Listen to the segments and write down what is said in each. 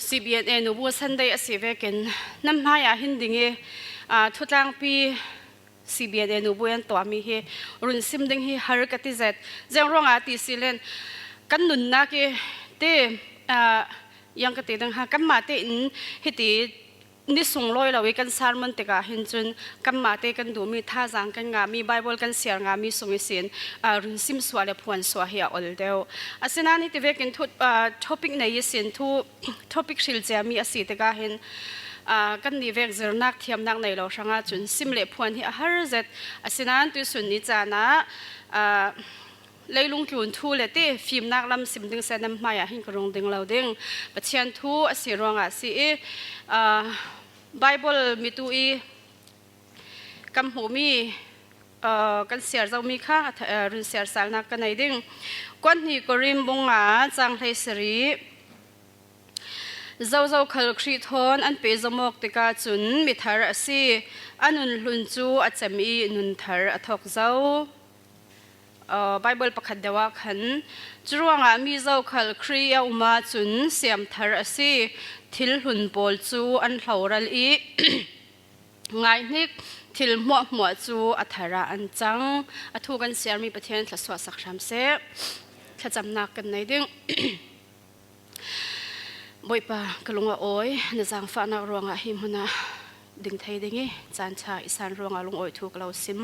CBN นูบัวสันได้สิเวกินน้ำหายหินดิ่งทุกอย่างปี CBN นูบัวตัวมีรุ่นซิมดิ่งฮาร์กติเซตเจ้าร้องติสิเลนกันนุนนักเตยังกติดังฮะกันมาเตอินฮิตินี่ส่งลอยเราไว้กันสารมันติกาเห็นจนกันมาเตกันดูมีท่าจังกันงามีไบเบิลกันเสียงามีส่งเสียนรุ่นซิมสวาเลพวนสวาเฮียอลเดียวอาศัยนั้นที่เวกินทุกท็อปิกในยี่สินทุกท็อปิกชิลเจมีอาศัยติกาเห็นกันนี่เวกเจอนักเทียมนักในเราช่างจนซิมเลพวนที่ฮาร์เซตอาศัยนั้นตัวส่วนนี้จานะเลยลุงกินทูเลติฟิล์มนักลำซิมดึงเส้นน้ำมาหินกรงดึงเราดึงปัจจัยทูอาศัยรองอาศัยไบเบิลมีตัวกำหูมีกันเสียเรามีค่ารุ่นเสียสารนักกันในดิ่งกวนนี้ก็ริมบงอาจังเลยสรีเจ้าขลครีทอนอันเป็นจมกติกาจุนมิทาร์สีอันนุนลุนจูอาจจะมีนุนทาร์ทอกเจ้าไบเบิลประคัดเดว่าขันจวงมีเจ้าขลครีเอามาจุนเสียมทาร์สีทิลหุนบอลจูอันเหล่ารัลอีไงนิกทิลมัวจูอัฐาระอันจังอัทุกันเสียมีประเทศทศวรรษสักสามเสพถ้าจำนักกันในดึงบ่อยปะกลุงว่าโอ้ยในจังฟ้านักรวงหิมหนะดึงไทยดึงงี้จานชาอีสานรวงลุงโอ้ยถูกเราซิม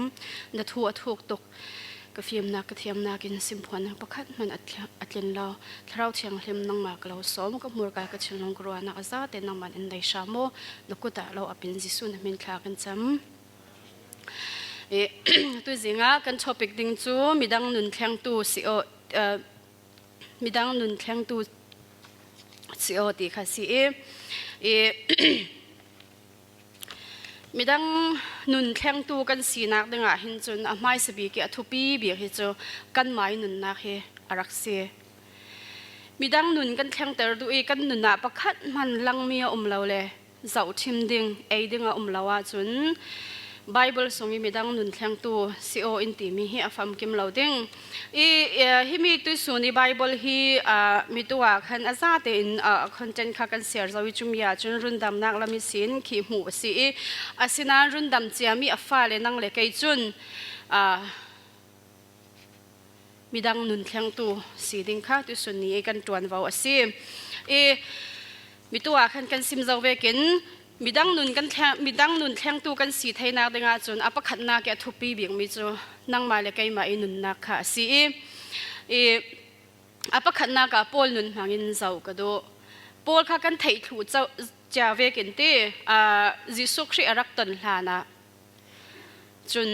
นทัวถูกตกกระเทียมนักกระเทียมนักกินซิมพวนประคัดมันอัดเล่นเราถ้าเราเชียงเทียมนังมากเราซ้อมกับมือกายกระเชียงลงกรัวนักจ้าแต่นังมันอินได้ชาโมนกุตะเราอภินจิสุนมินคลากันจำตัวจริงกันท็อปิกดิ้งจูมีดังนุนแทงตูสิโอมีดังนุนแทงตูสิโอตีค่ะสิมีดังนุนแข่งตูกันสีนักดังอ่ะเห็นจนอ่ะไม่สบีกทุปีเบียกจูกันไม้นุนนักเฮอารักเสียมีดังนุนกันแข่งแต่ดูกันนุนนับประคัดมันลังมีเราเลยเจ้าทิมดิ่งดิ่งเราว่าจนไบเบิลส่งมีดังนุนแข่งตูซีโออินตีมีเฮอฟัมกิมเราดิ่งฮิมีตัวส่วนในไบเบิลฮีมีตัวขันอาซาเตนคอนเทนต์ข้ากันเสียร์วิจุมยาจนรุ่นดำนักละมีสินขีหูสีอาศินารุ่นดำเจียมีอัฟฟ้าเลนังเล็กจุนมีดังนุนแข่งตูสีดิ่งข้าตัวส่วนนี้กันตวนวาวสีมีตัวขันกันซิมเจ้าเวกินมีดังนุนกันมีดังนุนแข่งตูกันสีไทยนักดังอาจนอัปขัดนักแกทุปีเบียงมีจูนั่งมาเลกัยมานุนนักค่ะสีอัปขัดนักปอลนุนหางินเจ้าก็ดูปอลข้ากันไทยถูเจ้าจาเวกินเตจิสุคริอารักตันลานะจน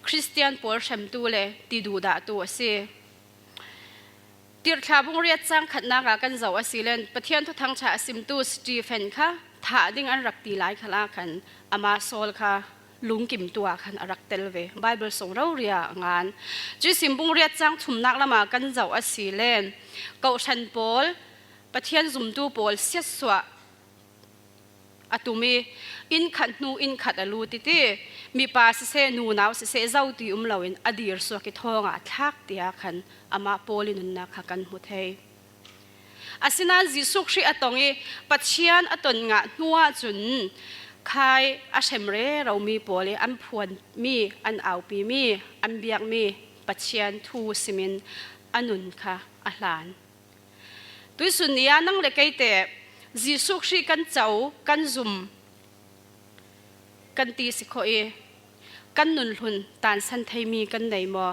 คริสเตียนปอลเชมตูเลยตีดูดาตัวเสียตีร์ทาบุงเรียดจังขัดนักกันเจ้าสิเลนประเทศทุกทางชาซิมตูสตีเฟนค่ะถ้าดิ่งอันรักตีหลายขลาขันอามาโซลค่ะลุงกิมตัวขันรักเตลเวไบเบิลส่งเราเรียงานจีสิมบุงเรียดจังทุ่มนักละมากันเจ้าสิเลนเกาชันปอลประเทศซุมตูปอลเสียสวะอตุมีอินขัดนูอินขัดอลูติตีมีปาเสนูนาวเสเจ้าตีเราอินอดีร์สวกิทองทักเตียขันอามาปอลินุนนักกันหุเทอาศินาจิสุครีอตงปัจเจียนอตนงะนัวจุนใครอาเชมเรเรามีปอลีอันพวนมีอันเอาปีมีอันเบียกมีปัจเจียนทูสิมินอนุนค่ะอาลานตุยสุนียนังเล็กเตะจิสุครีกันเจ้ากันซุมกันตีสิโคกันนุนหุนตานสันไทมีกันไหนมอ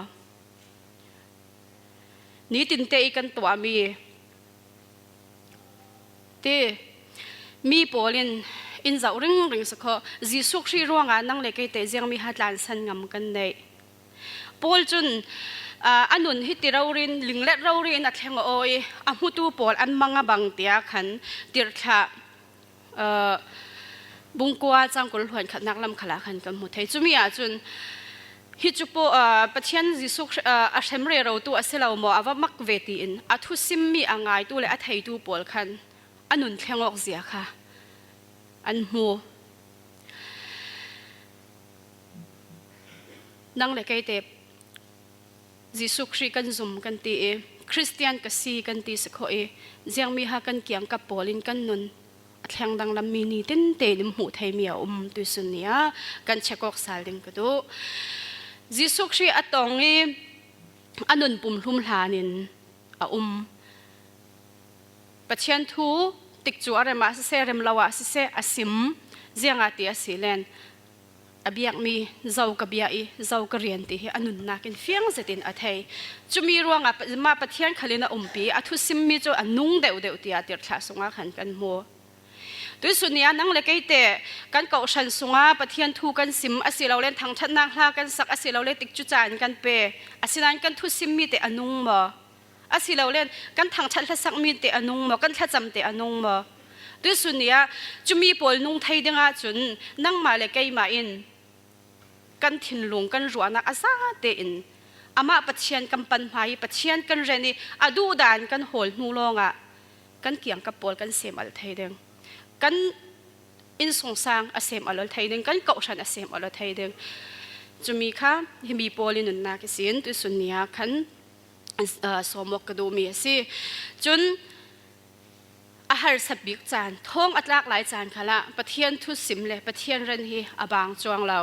นี้ตินเตกันตัวมีมีปอลินอินเจ้าริงสักข้อจิสุครีร่วงนั่งเล็กเตะยังมีฮัตลานสันงำกันได้ปอลจุนอันนุนฮิติเรารินลิงเล็ดเรารินอัดแข่งโอยอามุตูปอลอันมังบังเตียขันติร์ทะบุงกัวจังกุลหวนขัดนักลำขลาขันกันหมดไทยจุมีอาจุนฮิจุปโอประเทศจิสุอาเชมเรเราตัวเสลาวมอว่ามักเวทีอินอัทุซิมมีอ่างไงตัวเลยอัดไทยตัวปอลขันอันนุนแข่งออกเสียค่ะอันหัวนั่งเล็กเตะจิสุครีกันซุมกันตี คริสเตียนก็ซีกันตีสักคนเจียงมีหากันเกี่ยงกับปอลินกันนุนแทงดังลำมีนี่เต้นเตลิมหูไทยเมียตุสุนียกันเช็คอกสาลิงก็ดูจิสุกชีอัตองนี้อันนุนปุ่มลุ่มหานินปัจเจียนทูติกจูอะไรมาเสเรมลาวาเสอสิมเจียงอาทิตย์สิเลนอบียกมีเจ้ากบียอีเจ้ากเรียนตีอันนุนนักินเฟียงเสตินอัทยจุมีรวงมาปัจเจียนขลินปีอัทุสิมมีจูอันนุ่งเดวตีอาทิตย์ทาสงาขันกันมัวด้วยส่วนนี้นั่งเล็กเตะกันเก่าชันสงาปะเทียนทูกันสิมอาศิเราเล่นทางชัดนักลากันสักอาศิเราเล่นติดจุจานกันเปอาศินั้นกันทุสิมมีเตอนุงบ่อาศิเราเล่นกันทางชัดละสักมีเตอนุงบ่กันทัดจำเตอนุงบ่ด้วยส่วนนี้จุมีปอลนุงไทยเด้งอาจุนนั่งมาเล็กมาอินกันถิ่นหลงกันรัวนักอาซาเตอินอามาปะเทียนกันปันไม้ปะเทียนกันเรนีอดูดานกันโหลนูลงอ่ะกันเกี่ยงกับปอลกันเสียมอัลไทยเด้งกันอินสงสารอาเซมอลไทยดึงกันเกาชันอาเซมอลไทยดึงจะมีค่ะมีโพลินุนนักสินตุสุนียขันสมกกระดูมีสิจนอาหารสับบิกจานท้องอัตลักหลายจานค่ะละปะเทียนทุสิมเลยปะเทียนเรนฮีอบางจวงเรา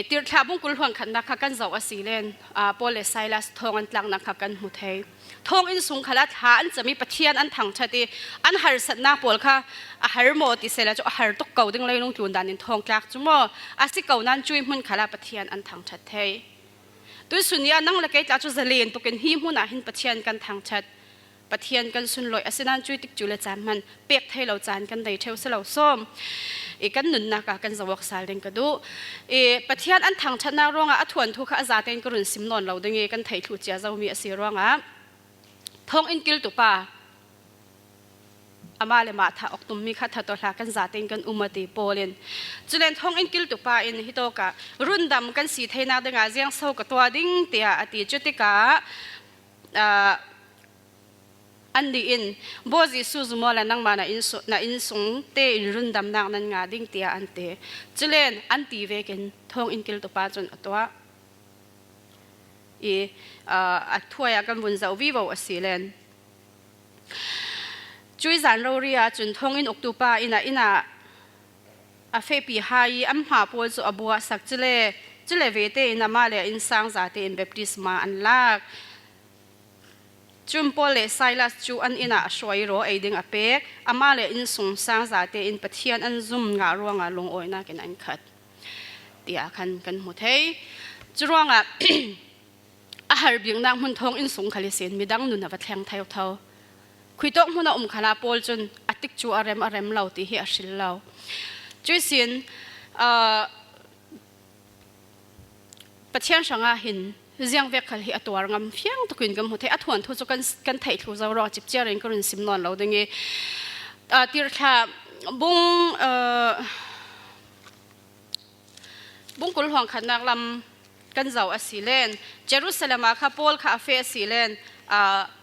ตีร์ทาบุงกุลหวงขันนักกันเจ้าอาศิเลนโพเลไซลัสทองอันตลังนักกันมุทัยทองอินสุงขลัดหาอันจะมีปะเทียนอันถังชาติอันหาร์สัตนาโพลค่ะอาหารโมติเสละจะอาหารตกเก่าดึงเลยลงจุนดานินทองกลากจุโมอาศิเก่านั้นจุยมุนขลัดปะเทียนอันถังชัดเทยตัวสุนียนั่งเล็กๆจะจะเลียนตุกันหิมุนอาหินปะเทียนกันถังชัดปะเทียนกันสุนลอยอาศินั้นจุยติกจุเลจานมันเปียกเทยเราจานกันได้เทวเสลาส้มกันนุนนักกันจะวักสาลเดงกระดูปะเทียนอันทางชนะร้องอ่ะถวนทุกข์อาจารย์เองกรุณสิมนอนเราดึงกันไทยถูกเจ้ามีอาศิร้องอ่ะท้องอินกิลตุปาอามาเลมาถ้าออกตุมมีขัดตัวหากันจาเองกันอุมาตีโปเลนจุเลนท้องอินกิลตุปาอินฮิโตกะรุ่นดำกันสีไทยนาดึงอาเจียงเศร้ากับตัวดิ้งเตียอติจุติกาอันดีอินบอจิสุจุมอลนังมานาอินสงเตอินรุนดำนักนันงาดิ้งเตียอันเตจุเลนอันตีเวกินท้องอินกิลตุปาจนตัวอัดถ้วยกันบุญเจ้าวิวอสิเลนจุยจานเราเรียจนท้องอินอกตุปาอินาอาเฟปีไฮอัมหาปวลจุอบัวสักจุเลเวเตอินามาเลอินสังจาเตอินเบปติสมาอันลากจุมโพเลไซลัสจูอันอินาสวยโรไอดิงอเปกอามาเลอินสงสางจาเตอินปะเทียนอันซุ่มงารวงลงโอยนักอันขัดเตียกันหมดเฮจรวงอาหารเบียงนางหุ่นทองอินสงขลิเสียนมีดังนุนวัดแทงไทยเท่าคุยโต๊ะหุ่นขนาโพลจนอติกจูอารมเราตีเฮียสิลเราจุยเสียนปะเทียนสังอาหินเจียงเวกขลิอตัวงามเฟียงตะกุนกันหมดเฮอถวนทุกกันไทยทุกเรารอจิบเจริญก็รินสิมนอนเราดึงตีร์ทาบุงกุลห่วงขันนักลำกันเจ้าอาศิเลนเยรูซาเล็มค่ะโพลค่ะเฟสศิเลน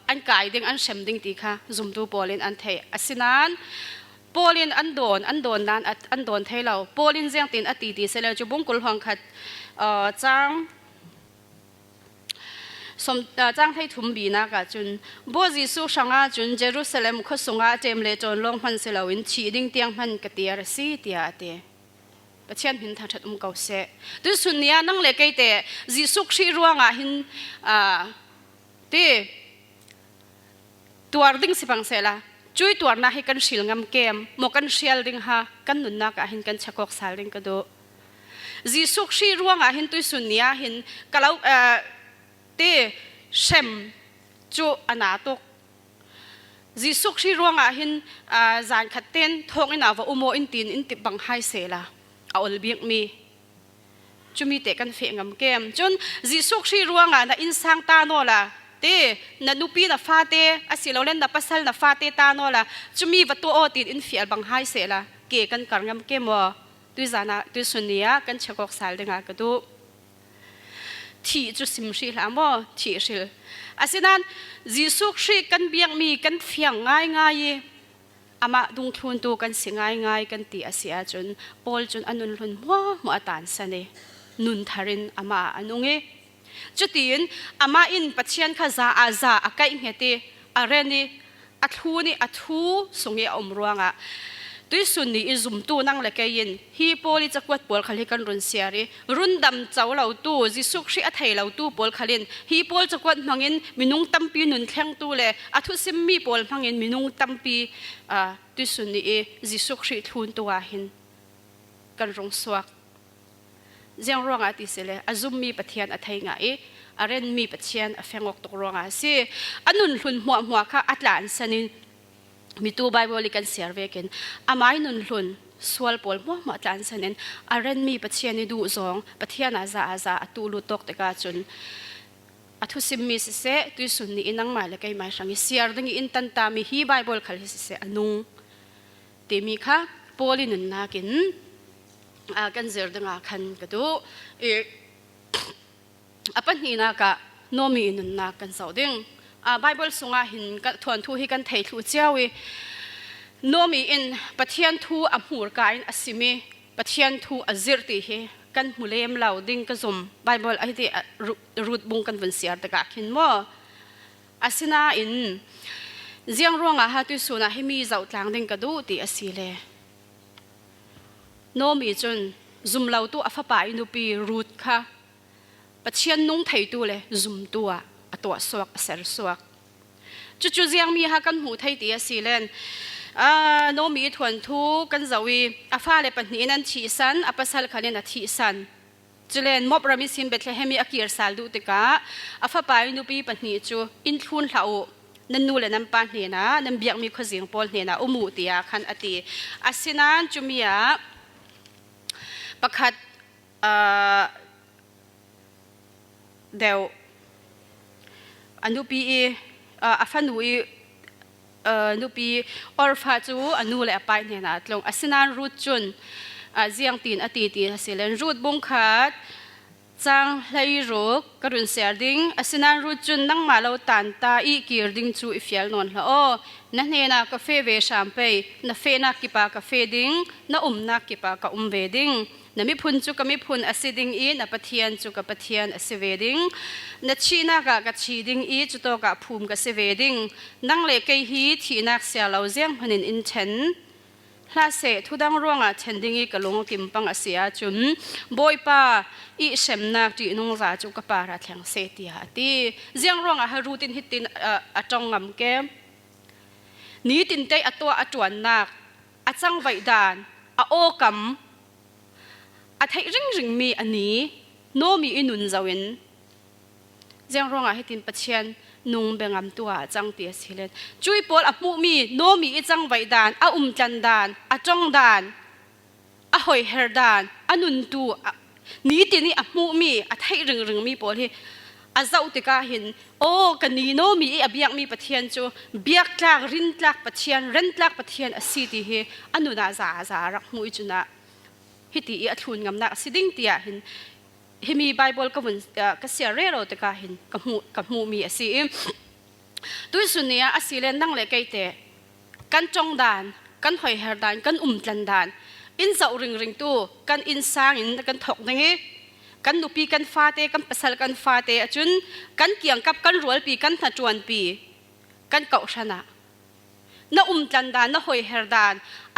อันกายดึงอันเชมดึงตีค่ะซุ่มดูโพลินอันเทอาศินันโพลินอันโดนนั้นอันโดนเทเราโพลินเจียงตินอตีเสร็จจุบุงกุลห่วงขัดจ้างให้ทุ่มบีนักจุนบัวจิสุสังอาจุนเยรูซาเล็มข้าสงอาเจมเลจนลงพันเสลาวินชีดิ้งเตียงพันกตียรสีเตียเตปะเชียนหินทางชัดเก่าเสะดูสุนียนั่งเล็กเตะจิสุชีรัวงาหินตัวดิ้งสิบังเสละจุยตัวน่าให้กันชิลงามเกมโมกันเชียลดิ้งฮะกันนุนนักหินกันชักอกสาลิงกระโดจิสุชีรัวงาหินตุสุนียหินกะเลาเตเชมจูอนาตกจิสุชีรัวงาหินจานขัดเต้นทองอินาวอุโมอินตีนอินติบังไฮเสละเอาอลเบียกมีจุมีเตกันเฟงงเกมจนจิสุชีรัวงานะอินสังตาโนละเตนันุปีนะฟาเตอาศิเราเล่นนะปัสสัลนะฟาเตตาโนละจุมีวัตถุโอตินอินเฟียบังไฮเสละเกกันการงเกมวะตุจานะตุสุนียกันเชกอกสาลดึงกระดูที่จุสิมชีลามอที่ชิลอาศินั้นจิสุชีกันเบียงมีกันเฟียงง่ายอามาดุงทุนตูกันสิง่ายกันตีอาเซียจนโพลจนอนุนลุนมัวตันสันเนนุนทารินอามาอนุง จุดที่อามาอินปัจเจียนข้าจะอาจะอาไก่เหี้ยตีอาเรนี่อัฐูนี่อัฐูสงเออมรวงตุยสุนนี่อิจุมตูนั่งเล็กยินฮีโปลิจักวัดปอลขลิกันรุนเสียรีรุนดำเจ้าเหล่าตู้จิสุกชีอัฐเหล่าตู้ปอลขลินฮีโปลจักวัดมังอินมินุงตั้มปีนุนแข็งตู้เลยอัฐุซิมมีปอลมังอินมินุงตั้มปีตุยสุนนี่จิสุกชีทุนตัวหินกันรงสวกเจียงรวงอาทิเสเลยอาจุมมีปะเทียนอัฐยงาอาเรนมีปะเทียนอเฟงอกตกรวงอาสิอันนุนหุนหัวข้าอัตลานสันินมีตัวไบเบิลกันเสียเวกินอาไม่นุนหลุนสวลปอลมัวจานสันนอาเรนมีปัจเจียนดูซองปัจเจียนอาซาตูลุตกตะกาจุนอัทุสิมมีเสตุสุนนี่อินังมาเลกัยมาสังเสียร์ดังอินตันตามีฮีไบเบิลขัลเสอนุงเตมีค่ะปอลินุนนากินกันเจอดังอาคันกระดูปัญหาค่ะโนมีนุนนากันสาวดึงไบเบิลสงหินกันทวนทูให้กันเททูเจ้าวิโนมีอินปะเทียนทูอัมหูรกายอสิมีปะเทียนทูอซิรติเฮกันมุเลมเหล่าดิ้งกระสมไบเบิลไอที่รูดบุงกันวันเสียตะกะขินว่าอาศินาอินเจียงร่วงฮะตุสุนาให้มีเจ้าต่างดิ้งกระดูตีอสิเลโนมีจนซุมเหล่าตัวอฟปายนุปีรูดค่ะปะเทียนนุ่งไทยตัวเลยซุมตัวตัวสวกเสรสวกจู่ๆเจียงมีฮะกันหูไทยตีสิเลนโนมีทวนทูกันจะวีอาฟ้าเลปันนี้นั่นทีสันอาปัสสัลขันนันทีสันจุเลนมอบรามิสินเบตเลเฮมีอากิร์สัลดูติกาอาฟ้าไปนูปีปันนี้จู่อินทุนเหล่านันนูเลนันปานเนี่ยนะนันเบียกมีขจิงปอลเนี่ยนะอุมูติยาขันอติอาศินันจุมียาประคัดเดวอันนูปีอาฟันุยนูปีออร์ฟาจูอันนูเลยไปเนี่ยนะตรงอาศินันรูดจุนเจียงตีนอตีตีสิเลนรูดบุงคัดจังเลยรูกกรุณเสียดิ้งอาศินันรูดจุนนั่งมาเราตันตาอีกีร์ดิ้งจูอิฟยลนนละโอนั่นเนี่ยนะกาแฟเวชามเปย์นั่นเฟนักกิปากาแฟดิ้งนั่นนักกิปากเวดิ้งนั่นมีพุนจูกับมีพุนอาศิดิ้งอีนั่นปะเทียนจูกับปะเทียนอาศิเวดิ้งนั่นชีนักกับชีดิ้งอีจูโตกับภูมิกับอาศิเวดิ้งนั่งเล็กฮีที่นักเสียเราเจียงพันินอินเชนลาเสทุดังร่วงเชนดิ้งอีกลงกิมปังอาเซียจุนบอยป้าอีเชมนักจีนงราจูกับปาราแทงเสตียตีเจียงร่วงฮารูตินฮิตินจงงำเกมนี้ตินเตอตัวจวนนักจังไวดานโอกัมไทยริงมีอันนี้โนมีอินุนจาวินเจียงร่วงให้ตินปัจเจียนนุ่งเบงตัวจังเตียสิเลนจุยปอลมูมีโนมีจังไวดานจันดานจงดานหอยเฮดานนุนตัวนี้ตินี่มูมีไทยริงมีปอลที่เจ้าติกาเห็นโอ้กันนี้โนมีเบียกมีปัจเจียนจูเบียกลักรินลักปัจเจียนเรนลักปัจเจียนสิทีเฮนุนาซารักมุยจุนะฮิติอัทุนงำนักสิดิ้งเตียเห็นเฮมีไบเบิลก็มันก็เสียเร่เราแต่ก็เห็นกับมูมีสิตัวสุนีอาศิเลนนั่งเลยไกเตกันจงดานกันหอยเฮดานกันจันดานอินเจ้าริงตัวกันอินสางอินกันถกนั่งเฮกันนุปีกันฟาเตกันปัสสลกันฟาเตจุนกันเกี่ยงกับกันรัวปีกันถจวนปีกันเกาชนะน่าจันดานน่าหอยเฮดาน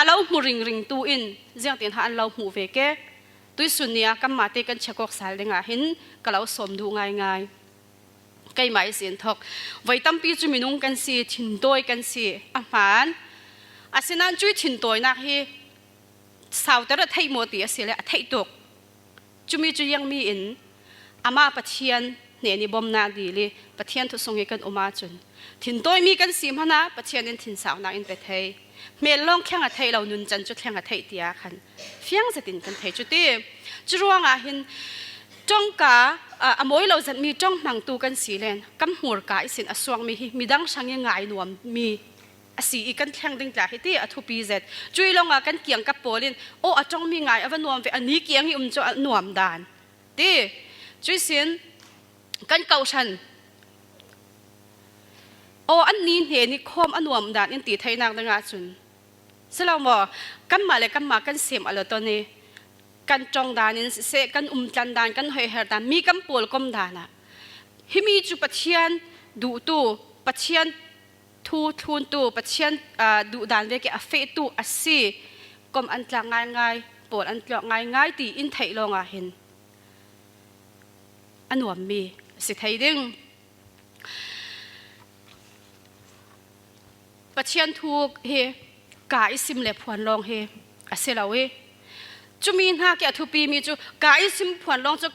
เราหูริงตัวอินเจียงตีนหาเราหูเวกตัวสุนีกันมาเตกันเชกอกสายเดงาหินก็เราสมดูง่ายใกล้หมายเสียนทอกไว้ตั้มปีจุมินุงกันสิถินโดยกันสิอาหารอาศินันจุยถินโดยนักฮีสาวแต่ละไทยโมติอาศิเลไทยตกจุมีจุยังมีอินอามาปะเทียนเนี่ยนี่บอมนาดีเลยปะเทียนทุสงกันอมาจุนถินโดยมีกันสิมนะปะเทียนถินสาวนักอินเตไทยเมลองแข่งไทยเรานุนจันจุดแข่งไทยเตียขันเฟียงจะตินกันไทยจุดที่จุรวงหินจ้องกาอมวยเราจะมีจ้องหนังตูกันสีเลนกำหัวกาสินอสวงมีดังช่างยังไงนวมมีสีกันแข่งดึงจากที่ทุปีเจ็ดจุยลงกันเกี่ยงกับโปลินโอ้จ้องมีไงอวันนวมไปอันนี้เกี่ยงที่จะนวมดานที่จุยสินกันเก่าชันโอ้อันนี้เห็นนี่คอมอันนวมดานอินตีไทยนางดังอาจุนสลามบอกกันมาเลยกันมากันเสียมอะไรตัวนี้กันจองดานินเสกันจันดานกันหอยเฮดานมีกันปวลก้มดานะ ฮิมีจูปัจเจียนดูตูปัจเจียนทูทุนตูปัจเจียนดูด่านเวกอเฟตูอัสซีกมอันตรง่ายง่ายปวดอันตรง่ายง่ายตีอินไทยลงเห็นอันวมมีสิไทยดึงปัจเจียนทูเฮกาอิสิมเล็บพวนลองเฮอาเซลาเวจูมีหน้าแกทุปีมีจูกาอิสิมพวนลองจู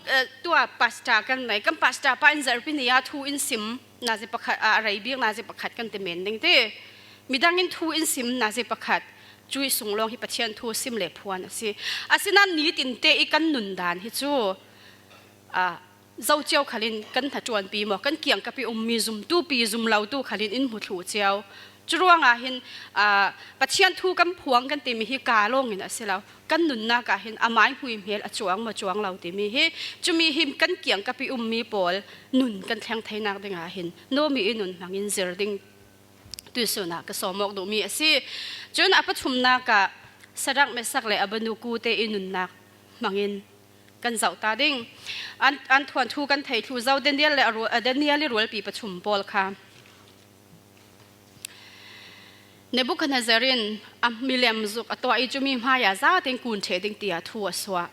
ตัวปัสตากันไหนกันปัสตาปานจะเป็นยาทูอินซิมน่าจะประคัดอะไรเบียงน่าจะประคัดกันเต็มเม็ดดึงเต้มีดังอินทูอินซิมน่าจะประคัดจุยส่งลองให้ปัจเจียนทูซิมเล็บพวนสิอาศินันนี้ตินเตอีกันหนุนดานฮิจูเจ้าเจ้าขลินกันถัดจวนปีหมอกันเกี่ยงกับปีมีซุมตู้ปีซุมเหล่าตู้ขลินอินหุดหูเจ้าจรวงเห็นปัจเจียนทูกันพวงกันตีมีฮิกาลงเห็นสิแล้วกันหนุนนักเห็นอาไม้หุยเมียจวงมาจวงเราตีมีฮิจะมีหิมกันเกี่ยงกับปีมีปอลหนุนกันแทงไทยนักดึงเห็นโนมีหนุนหลังอินเซอร์ดิงตุสุนักก็สมอกดูมีสิจนอภิชุมนักสรักไม่สักเลยอบนุกูเตอินุนนักมังอินกันเจ้าตาดิ้งอันทวนทูกันไทยทูเจ้าเดนเนียลเลยเดนเนียลรัวปีประชุมปอลค่ะในบุคคลเจริญมิเลมจุกตัวอีจุมีมายาซาเต็งกุนเชดิงเตียทัวสวะ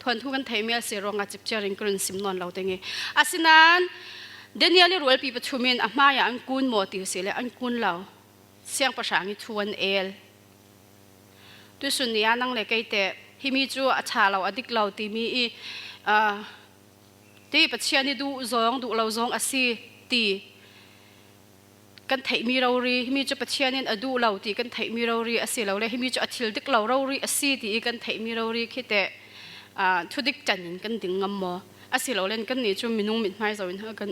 ทวนทูกันไทยเมียเสียรงอาจิบเจริญกรุนสิมนอนเราเต็งอาศินันเดนเนียลรัวปีประชุมินมายาอันกุนโมติวสิเลอันกุนเราเสียงประสานทวนเอลตุสุนียนังเลกเตฮิมิจูอัชาเราอดิกเราตีมีตีปัจเจียนดูซองดูเราซองอาศิตีกันไทยมีเรารีมีจุปัจเจียนอดูเราตีกันไทยมีเรารีอาศิเราเลยมีจุอธิลดิกเรารีอาศิตีกันไทยมีเรารีคิดแต่ทุดิกจันกันดึงงมอาศิเราเล่นกันนี่จุมินุ่งมิดไม้จะวินหากัน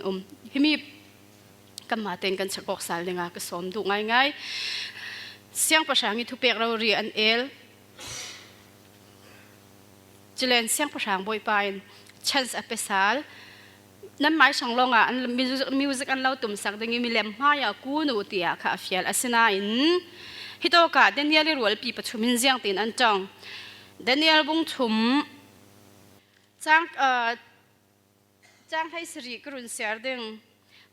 ฮิมีกันมาเต้นกันฉกอกสารเลยงาก็สมดูง่ายเสียงภาษาอังกฤษทุเปกเราเรียนเอลจะเล่นเสียงภาษาบอยปายชันส์อเปซาลนั่นหมายสองลงอันมิวสิกอันเราตุ่มสักดังมีเล่มห้ายากูนูตียาคาฟิลอาศินาอินฮิโตกาเดนิเอลรัวปีปัจจุบันเสียงตีนอันจังเดนิเอลบุงทุมจังให้สิริกรุนเสียดึง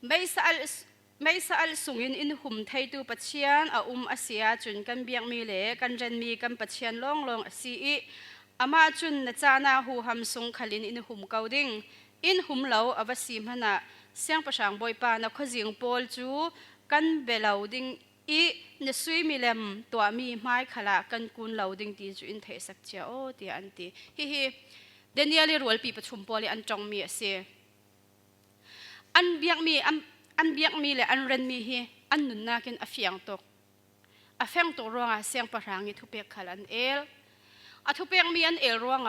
ไม่สะอัลสุงินอินหุมไทยตูปัจเจียนอาเซียจุนกันเบียงมีเล่กันเรนมีกันปัจเจียนลองอาซีอามาจุนนจานาหูหำสุงขลินอินหุมเกาดิ่งอินหุมเหลาอวสีมนะเสียงประชังบอยปานักขจิงโพลจูกันเบลาวดิ่งนสุยมิเลมตัวมีไม้ขลากันกุนเหลาดิ่งตีจูอินเทสักเจ้าตีอันตีฮิเดนิเอลรัวปีประชุมโพลีอันจงมีเสียอันเบียงมีเลยอันเรนมีเฮอันนุนนักินอเฟียงตกรวงเสียงประชังทุเปกขลันเอลทุเปกมีอันเอลรวง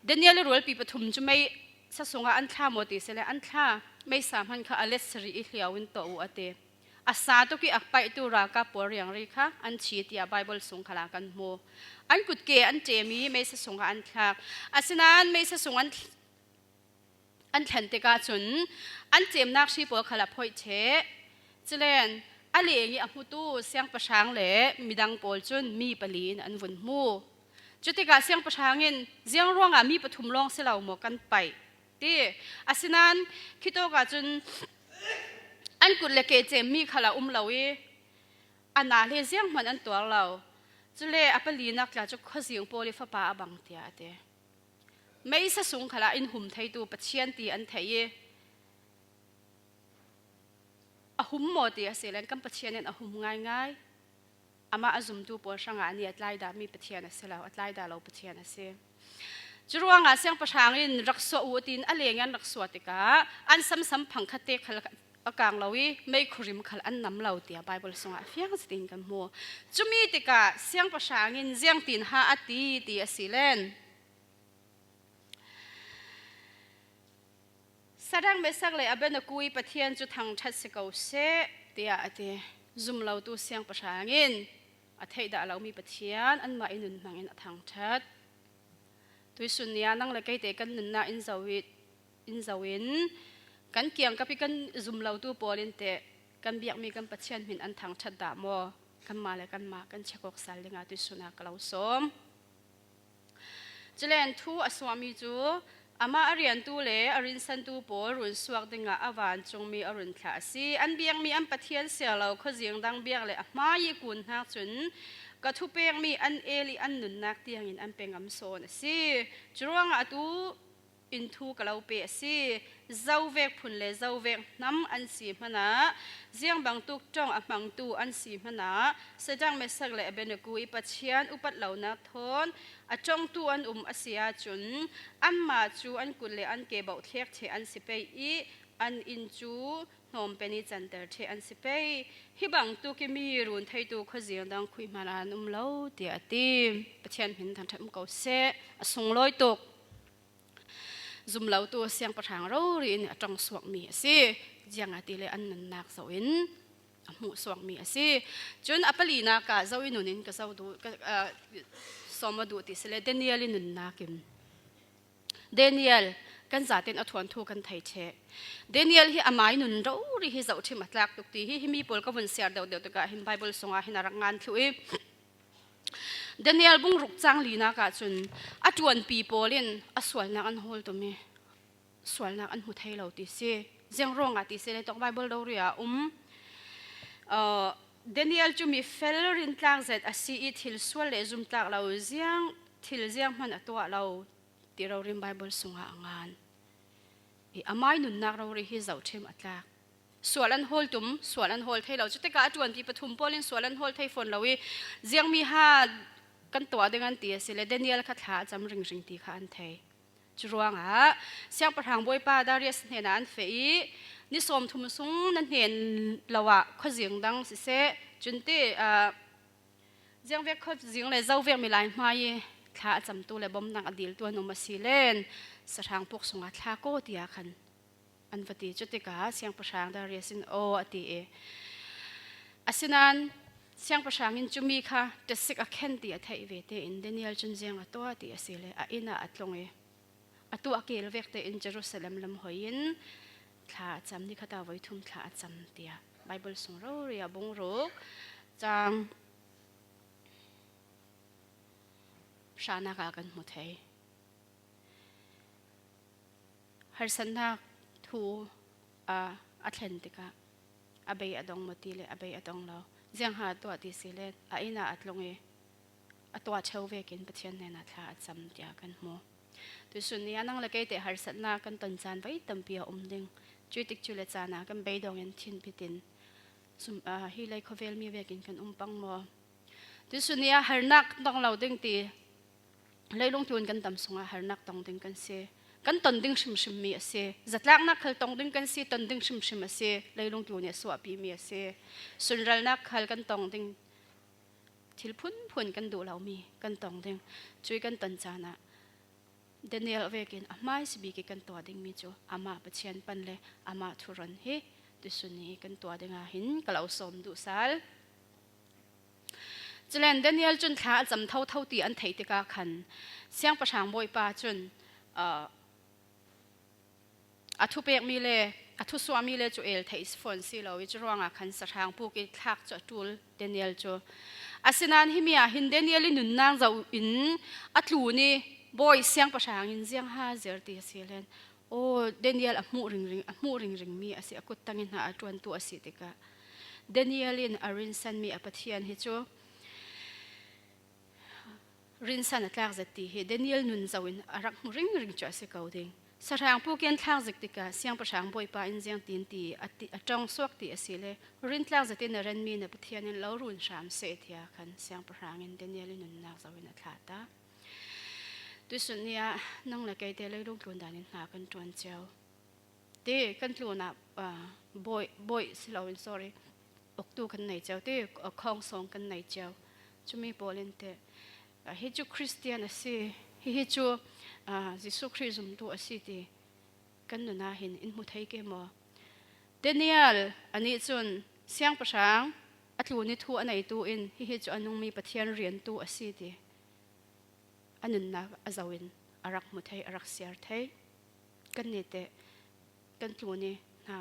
เดนิเอลรัวปีประชุมจะไม่สะสงอันท่าโมติเสลอันท่าไม่สามารถข้าอเลสรีอิเลียวินโตอุอเตอาซาตุกิอักไปตุรากาปอรียงริค่ะอันชีติยาไบเบิลสงขลากันโมอันกุดเกอันเจมีไม่สะสงอันท่าอาศินันไม่สะสงอันแทนเตกาจุนอันเจมนักชีปอขลับพ่อยเชจะเล่นอะไรอย่างนี้อมุตุเสียงประชังเล่มีดังปอลจุนมีปลีนอันวุ่นมูจุดที่กาเสียงประชังเงินเสียงร้องมีปฐุมร้องเสลาหมอกันไปที่อาศินันคิดว่าจุนอันกุดเล็กเจมมีขลับเราอันน่าเลี้ยงมันอันตัวเราจะเล่อปลีนักจะจุกข้อเสียงปอลิฟ้าป่าบังเตียเตไม่สะสงขลาอินหุมไทยตัวปัจเจียนตีอันไทยหุมหมดตีเสียเล่นกันปัจเจียนเนี่ยหุมง่ายอามาอาจุมตัวปอช่างอันนี้อัตไลดามีปัจเจียนเสียแล้วอัตไลดาเราปัจเจียนเสียจรวงเสียงประชาอินรักษาอุตินอะไรเงี้ยรักษาติกาอันซ้ำๆพังคเตขลกลางเราไม่คริมขลอันน้ำเราเตียไบเบิลสงฆ์เฟียงสติงกันมัวจุมีติกาเสียงประชาอินเสียงตินหาอตีตีสิเล่นสร้างเมสักเลยอเบนกุยปะเทียนจุดทางชัดสกาวเสเตียอเตซุมเราตัวเสียงประชาอินอัฐิดาเรามีปะเทียนอันมาอินุนนังอินทางชัดตัวสุนียนังเลยกันเตกันนุนนาอินซาวินกันเกี่ยงกับกันซุมเราตัวปอลินเตกันเบียกมีกันปะเทียนหินอันทางชัดดามอกันมาเลยกันมากันเช็คอกสัลลิงาตัวสุนัขเราสมจะเล่นทูอสวามีจู ama arian tu le arin san tu po run suak dinga awan chung mi arun thla si an biang mi an pathian sia lo kho jing dang biak le ama yi kun hak chun ka thu peng mi an eli an nun nak tiang in an pengam so na si chuang atu in thu kalau pe si zau vek phun le zau vek nam an si mana ziang bang tuk tong amang tu an si mana sedang mesak le beneku I pathian upat lo na thon atong tu an asia chun amma chu an kul le an ke bau thlek the an si pe I an in chu nom peni chanter the an si pe hi bang tu ke mi run thai tu kho ziang dang khui mara num lo ti ati pathian hin thang tham ko se asung loi tok zum lau tu siang pathang ro ri in atong suak mi ase jiang ati le an nan nak zo in amu suak mi ase chun apalina ka zo in unin ka zo du soma du ti sele Daniel in nakin Daniel kan zaten athon thu kan thai che Daniel hi amai nun ro ri hi zo thi matlak tuk ti hi mi pol ka bun share deu deu ka hin bible songa hin arangan thui Daniel bung ruk chang lina ka chun atuan people in aswal na an hol to me swal na an hu thai lo ti se jeng rong ati se le tok bible do ria Daniel chu mi fel rin tlang zet asi I thil swal le zum tak lo jiang thil jiang man atwa lo ti ro rin bible sunga angan I amai nun nak ro ri hi zau them atlak swalan hol tum swalan hol thai lo chute ka atuan ti pathum polin swalan hol thai phone lawi jiang mi ha kan to dengan ti sele Daniel kha thla cham ring ring ti kha an thei chuanga siang pathang boi pa Darius ne nan fei ni som thum sung nan hen lawa kho jing dang si se chunte jiang ve kho jing le zau ve mi lai mai thla cham tu le bom nang adil tu no ma si len sarang pok sunga thla ko tia khan an vati chute ka siang pathang Darius in o ati e asinan siang pasangin chumi kha tesik a khen ti a thai ve te in Daniel chun jiang a to ti asile a ina atlong e atu akel vek te in Jerusalem lam hoin thla cham ni khata voi thum thla cham tia bible sung ro ria bung ro chang shana ka kan mu thei har sanna thu a athlentika abei adong motile abei adong lo jiang ha to ti silen a ina atlong e atwa cheu vekin pathian ne na thla cham tia kan mo tu sunia nang la ke te har satna kan ton chan vai tampia umding chuitik chule chana kan bei dong en thin pitin sum hi lai khovel mi vekin kan umpang mo tu sunia harnak tong lo ding ti leilung tun kan tam sunga harnak tong ding kan se kan ton ding shim shim mi ase zatlak na khal tong ding kan si ton ding shim shim ase leilung tu ne swa pi mi ase sunral na khal kan tong ding thil phun phun kan du lau mi kan tong ding chui kan ton chana Daniel vekin amai sibi ki kan to ding mi chu ama pachian pan le ama thuron he tu suni kan to dinga hin kalau som du sal chlen Daniel chun thla cham thau thau ti an thei te ka khan siang pasang boi pa chun athu pek mi le athu swami le chu el thei phone si lo wi chronga khan sa thang pu ki thak cha tul Daniel chu asinan himia hin Daniel in nun nang zau in atlu ni boy siang pasang in jiang ha zer ti silen o Daniel amu ring ring mi asi akut tangin ha atwan tu asi te ka Daniel in arin san mi apathian hi chu rin san atlak zati he Daniel nun zawin arak ring ring chu ase kauding sarang pu ken thlang zik tika siang pasang boi pa in jiang tin ti atong suak ti asile rin thlang zati na ran mi na pathian in lo run sham se thia khan siang pasang in Daniel nun nak zawin athata tu sunia nang la kai te le lu tlun dan in na kan tuan chau te kan tluna boy silawin sorry oktu kan nei chau te khong song kan nei chau chumi polin te hi chu Christian ase hi chu Jisu Christum tu asiti kan na hin in mu thai ke mo Daniel ani chun siang pasang atlu ni thu anai tu in hi chu anung mi pathian rian tu asiti anun na azawin arak mu thai arak siar thai kan ne te kan tu ni na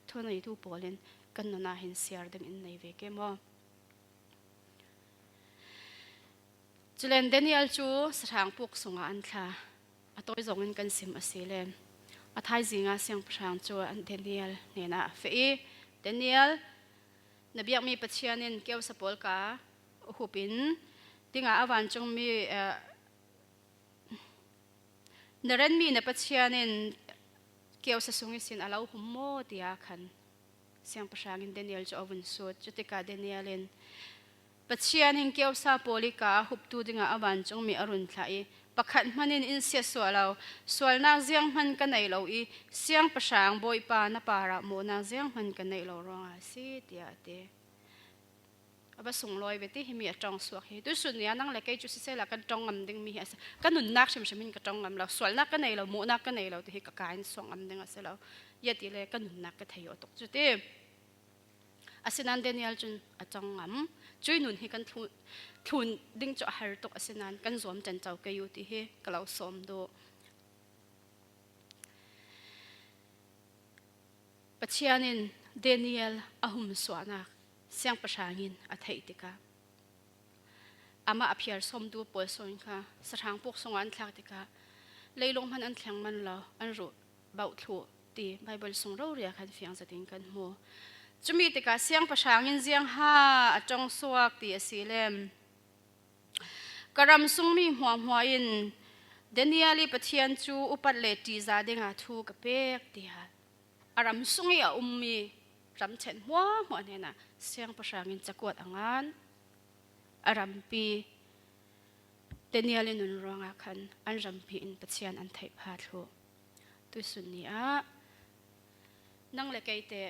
thonai tu polin kan na hin siar ding in nei ve ke mo chulen Daniel chu sarang puk sunga an thla toy zong in kan sim asile a thai zinga siang prang chu an Daniel ne na fe Daniel na biak mi pachianin keu sapol ka hupin tinga awan chung mi naran mi na pachianin keu sa sungi sin alaw hummo tia khan siang prangin Daniel chu avun sut chutika Danielin pachianin keu sa polika huptu dinga awan chung mi arun thlai pakhat manin in sia swalaw swalnak ziang man kanai lo I siang pasang boi pa na para mo na ziang man kanai lo ronga si tia te aba sungloi beti himi atong suak hi tu sunya nang lekai chu se la kan tong am ding mi as kanun nak sim simin ka tong am lo swalnak kanai lo mo nak kanai lo te hi ka kain song am ding aselo yati le kanun nak ka thayo tok chu te asinan Daniel chun atong am chui nun hi kan thun ding cho har tok asinan kan zom chan chau ke yu ti he kalau som do pachianin Daniel ahum swana siang pasangin athai tika ama aphiar som du pol son kha sarang pok songan thlak tika leilong man an thlang man lo an ru bau thu ti bible song ro ria khan fiang zating kan mo chumi tika siang pasangin ziang ha atong suak ti asilem karam sungmi hwa in Danieli pathian chu upat le ti za denga thu ka pek ti ha aram sungi a ummi ram chen hwa ne na siang pasangin chakwat angan arampi Danieli nun ronga khan an rampi in pathian an thai pha thu tu sunia nang le kaite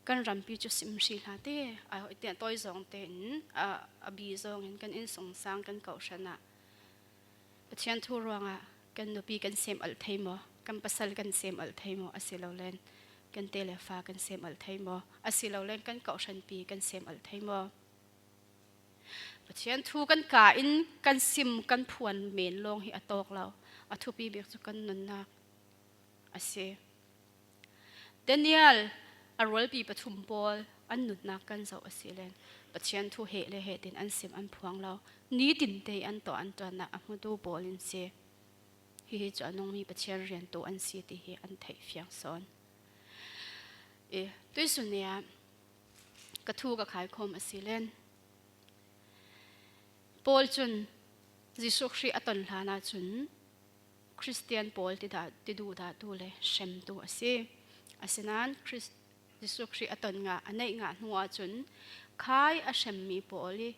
kan rampi chu sim shi la te a te toy zong ten a bi zong in kan in song sang kan kau shana pathian thu ronga kan no pi kan sem al thaimo kan pasal kan sem al thaimo asilolen kan telefa kan sem al thaimo asilolen kan kau shan pi kan sem al thaimo pathian thu kan ka in kan sim kan phuan men long hi atok lo athu pi bek chu kan nun na ase Daniel arol pi pathum pol an nut na kan zo asilen pathian thu he le he tin an sim an phuang lo ni tin te an to na amudu bolin se hi chu anong mi pathian rian to an si ti hi an thai fiang son e tui sunia ka thu ka khai khom asilen pol chun jisu khri aton hlana chun Christian pol ti du da tu le shem tu ase asinan Jisu Khri aton nga anai nga nuwa chun khai a shem mi poli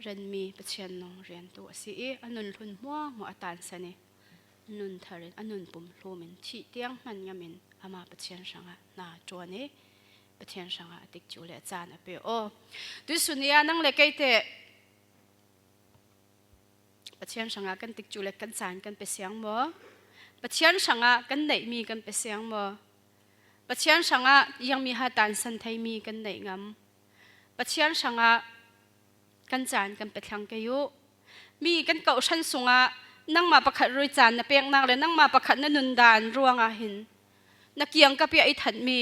ren mi pachian nong rian tu asi e anun hlun mo atan sane nun tharin anun pum hlomin thi tiang man ngamin ama pachian sanga na chone pachian sanga atik chule chan ape o tu sunia nang le kaite pachian sanga kan tik chule kan chan kan pe siang mo pachian sanga kan nei mi kan pe siang mo pachian sanga yang mi ha tan san thai mi kan nei ngam pachian sanga kan chan kan pe thlang ke yu mi kan kau san sunga nang ma pakhat roi chan na pek nang le nang ma pakhat na nun dan ruanga hin na kiang ka pi ai that mi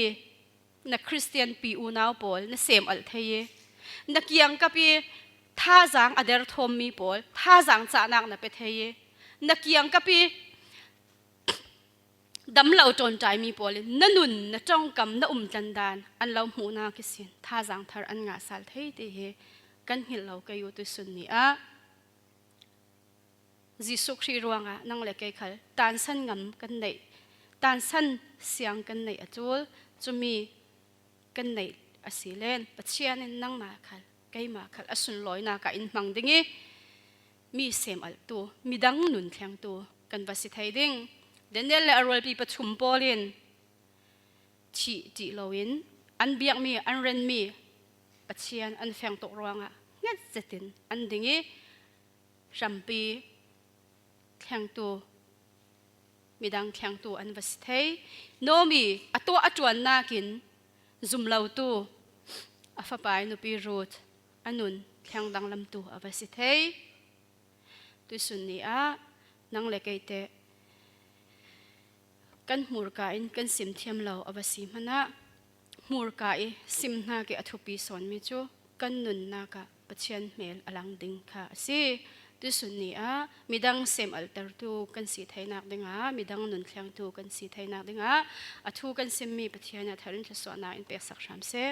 na Christian pi u naw pol na sem al thai na kiang ka pi tha jang ader thom mi pol tha jang cha nak na pe thai na kiang ka pi dam lau ton tai mi pol na nun na tong kam na tan dan an lau mu na ki sin tha jang thar an nga sal thei te he kan hil lau ka yu tu sun ni a Jisu Khri ruanga nang le kai khal tan san ngam kan nei tan san siang kan nei achul chumi kan nei asilen pachian in nang ma khal kai ma khal asun loi na ka in mang dingi mi sem al tu midang nun thlang tu kan basi thai ding Daniel le arol pi pathum polin ti loin an biak mi an ren mi pachian an feng tok ronga ngat zetin an dingi rampi thlang tu midang thlang tu an basi thai nomi ato atuan na kin zum lau tu afapai no pi root anun thlang dang lam tu abasi thai tu sunni a nang le kaite kan murka in kan sim thiam lo abasi mana murka I sim na ke athupi son mi chu kan nun na ka pachian mel alang ding kha si tu sun ni a midang sem altar tu kan si thainak dinga midang nun thlengtu kan si thainak dinga athu kan sim mi pathian a tharin thla so na in pek sak sham se